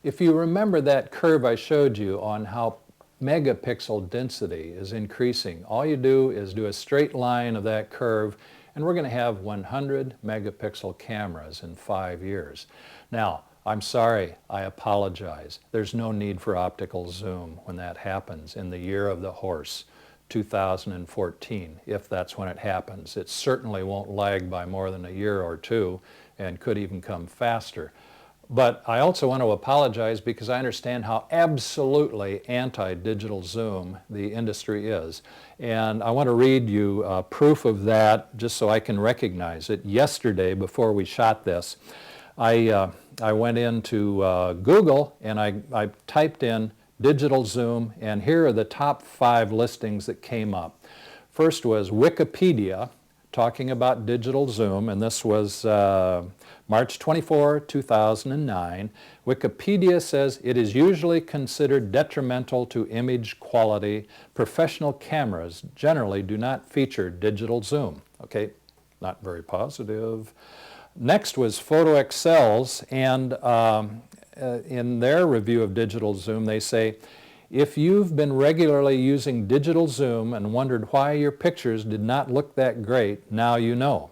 If you remember that curve I showed you on how megapixel density is increasing, all you do is do a straight line of that curve, and we're going to have 100 megapixel cameras in 5 years. Now, I'm sorry, I apologize. There's no need for optical zoom when that happens in the year of the horse, 2014, if that's when it happens. It certainly won't lag by more than a year or two and could even come faster. But I also want to apologize because I understand how absolutely anti-digital zoom the industry is. And I want to read you proof of that just so I can recognize it. Yesterday, before we shot this, I went into Google and I typed in digital zoom, and here are the top 5 listings that came up. First was Wikipedia talking about digital zoom, and this was March 24, 2009. Wikipedia says it is usually considered detrimental to image quality. Professional cameras generally do not feature digital zoom. Okay, not very positive. Next was PhotoXcel's, and in their review of digital zoom, they say, if you've been regularly using digital zoom and wondered why your pictures did not look that great, now you know.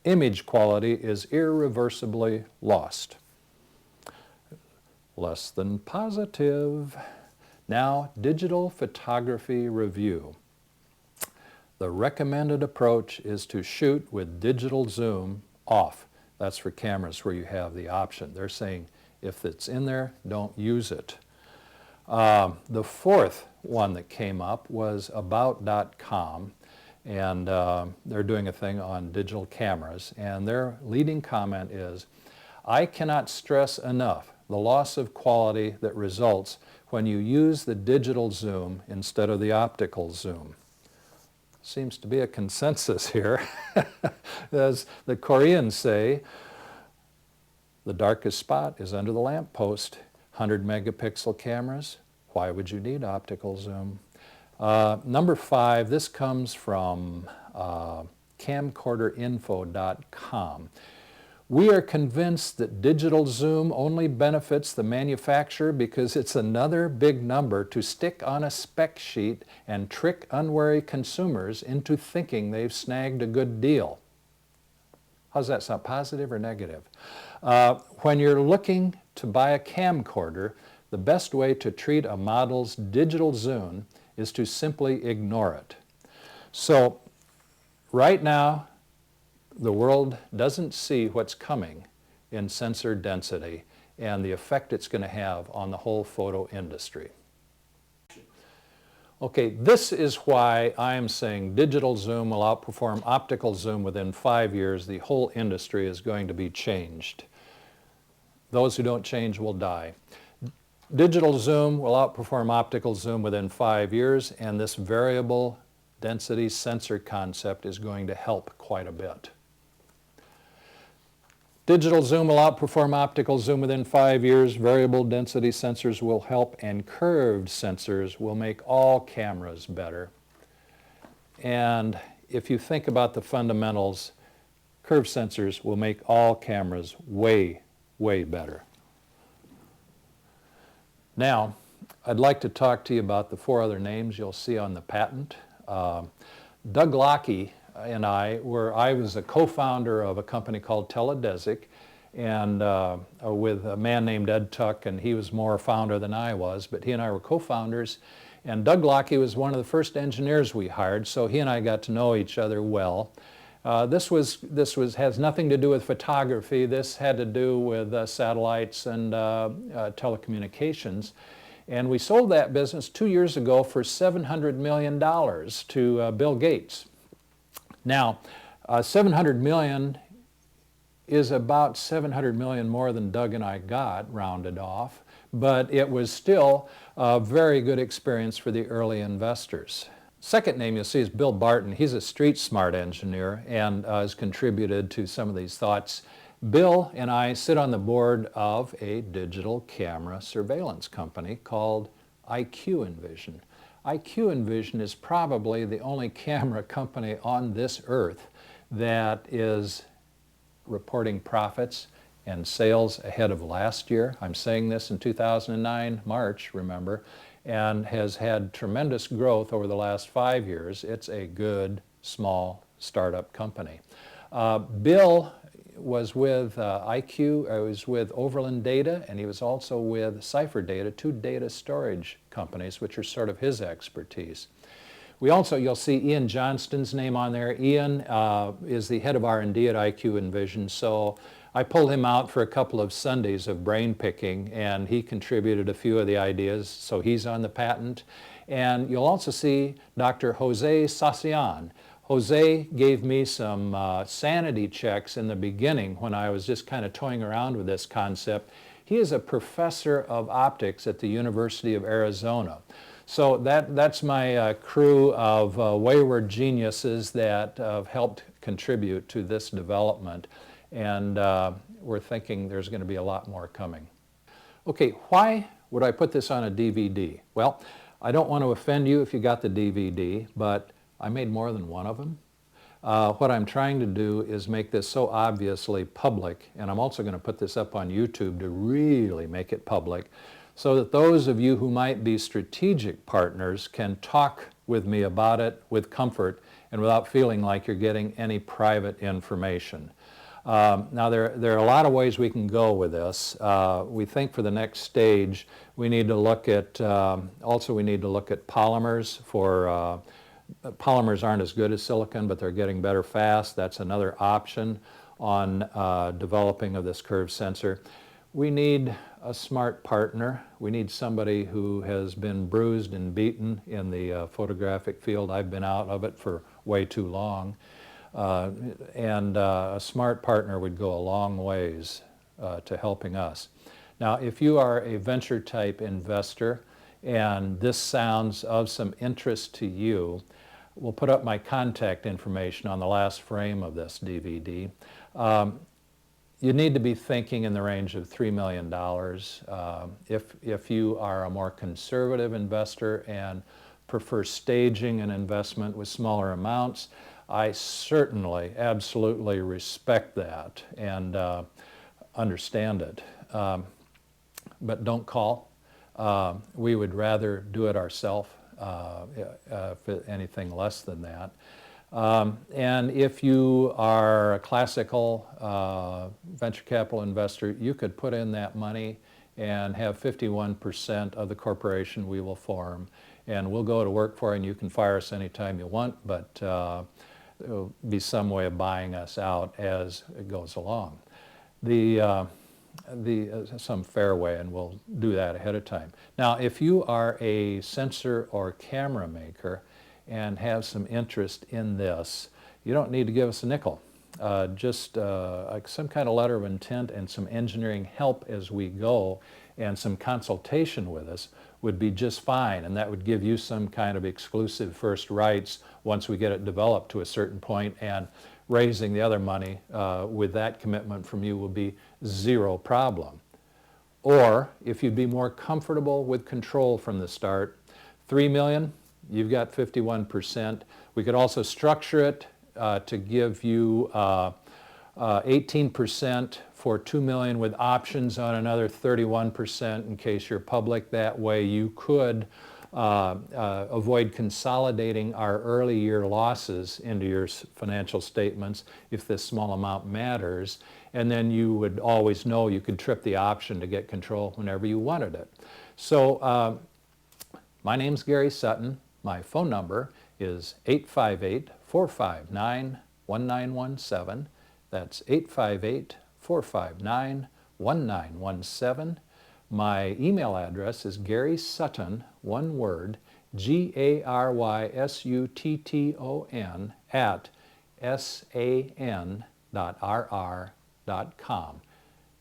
Image quality is irreversibly lost. Less than positive. Now, digital photography review. The recommended approach is to shoot with digital zoom off. That's for cameras where you have the option. They're saying if it's in there, don't use it. The fourth one that came up was about.com, and they're doing a thing on digital cameras, and their leading comment is, I cannot stress enough the loss of quality that results when you use the digital zoom instead of the optical zoom. Seems to be a consensus here. As the Koreans say, the darkest spot is under the lamppost. 100 megapixel cameras, why would you need optical zoom? Number 5, this comes from camcorderinfo.com. We are convinced that digital zoom only benefits the manufacturer because it's another big number to stick on a spec sheet and trick unwary consumers into thinking they've snagged a good deal. How's that sound, positive or negative? When you're looking to buy a camcorder, the best way to treat a model's digital zoom is to simply ignore it. So right now, the world doesn't see what's coming in sensor density and the effect it's going to have on the whole photo industry. Okay, this is why I am saying digital zoom will outperform optical zoom within 5 years. The whole industry is going to be changed. Those who don't change will die. Digital zoom will outperform optical zoom within 5 years, and this variable density sensor concept is going to help quite a bit. Digital zoom will outperform optical zoom within 5 years. Variable density sensors will help, and curved sensors will make all cameras better. And if you think about the fundamentals, curved sensors will make all cameras way, way better. Now, I'd like to talk to you about the 4 other names you'll see on the patent. Doug Lockey and I was a co-founder of a company called Teledesic, and with a man named Ed Tuck, and he was more a founder than I was, but he and I were co-founders, and Doug Lockey was one of the first engineers we hired, so he and I got to know each other well. This has nothing to do with photography. This had to do with satellites and telecommunications. And we sold that business 2 years ago for $700 million to Bill Gates. Now, $700 million is about $700 million more than Doug and I got, rounded off, but it was still a very good experience for the early investors. Second name you'll see is Bill Barton. He's a street smart engineer and has contributed to some of these thoughts. Bill and I sit on the board of a digital camera surveillance company called IQ Envision. IQ Envision is probably the only camera company on this earth that is reporting profits and sales ahead of last year. I'm saying this in 2009, March, remember, and has had tremendous growth over the last 5 years. It's a good, small startup company. Bill was with IQ, was with Overland Data, and he was also with Cipher Data, 2 data storage companies, which are sort of his expertise. We also, you'll see Ian Johnston's name on there. Ian is the head of R&D at IQ Envision, so I pulled him out for a couple of Sundays of brain picking, and he contributed a few of the ideas, so he's on the patent. And you'll also see Dr. Jose Sacian. Jose gave me some sanity checks in the beginning when I was just kind of toying around with this concept. He is a professor of optics at the University of Arizona. So that's my crew of wayward geniuses that have helped contribute to this development. And we're thinking there's going to be a lot more coming. Okay, why would I put this on a DVD? Well, I don't want to offend you if you got the DVD, but I made more than one of them. What I'm trying to do is make this so obviously public, and I'm also going to put this up on YouTube to really make it public, so that those of you who might be strategic partners can talk with me about it with comfort and without feeling like you're getting any private information. Now there are a lot of ways we can go with this. We think for the next stage we need to look at, also we need to look at polymers for polymers aren't as good as silicon, but they're getting better fast. That's another option on developing of this curve sensor. We need a smart partner. We need somebody who has been bruised and beaten in the photographic field. I've been out of it for way too long. And a smart partner would go a long ways to helping us. Now, if you are a venture type investor and this sounds of some interest to you, we'll put up my contact information on the last frame of this DVD. You need to be thinking in the range of $3 million. If you are a more conservative investor and prefer staging an investment with smaller amounts, I certainly, absolutely respect that and understand it. But don't call. We would rather do it ourselves. Anything less than that. And if you are a classical venture capital investor, you could put in that money and have 51% of the corporation we will form. And we'll go to work for you, and you can fire us anytime you want, but there'll be some way of buying us out as it goes along. Some fair way, and we'll do that ahead of time. Now, if you are a sensor or camera maker and have some interest in this, you don't need to give us a nickel. Just like some kind of letter of intent and some engineering help as we go and some consultation with us would be just fine, and that would give you some kind of exclusive first rights once we get it developed to a certain point, and raising the other money with that commitment from you will be zero problem. Or if you'd be more comfortable with control from the start, $3 million, you've got 51%. We could also structure it to give you 18% for $2 million with options on another 31% in case you're public. That way you could avoid consolidating our early year losses into your financial statements if this small amount matters, and then you would always know you could trip the option to get control whenever you wanted it. So my name's Gary Sutton. My phone number is 858-459-1917. That's 858-459-1917. My email address is Gary Sutton, one word, GarySutton @san.rr.com.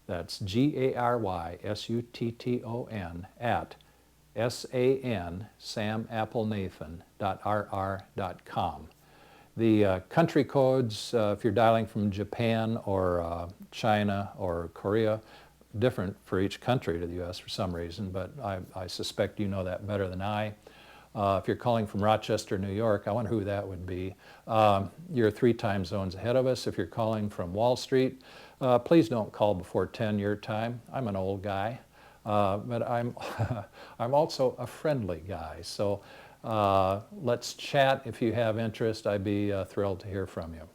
That's GarySutton @SAM-SAMAppleNathan.rr.com. The country codes, if you're dialing from Japan or China or Korea, different for each country to the U.S. for some reason, but I suspect you know that better than I. If you're calling from Rochester, New York, I wonder who that would be. You're 3 time zones ahead of us. If you're calling from Wall Street, Please don't call before 10 your time. I'm an old guy, but I'm, I'm also a friendly guy. So let's chat if you have interest. I'd be thrilled to hear from you.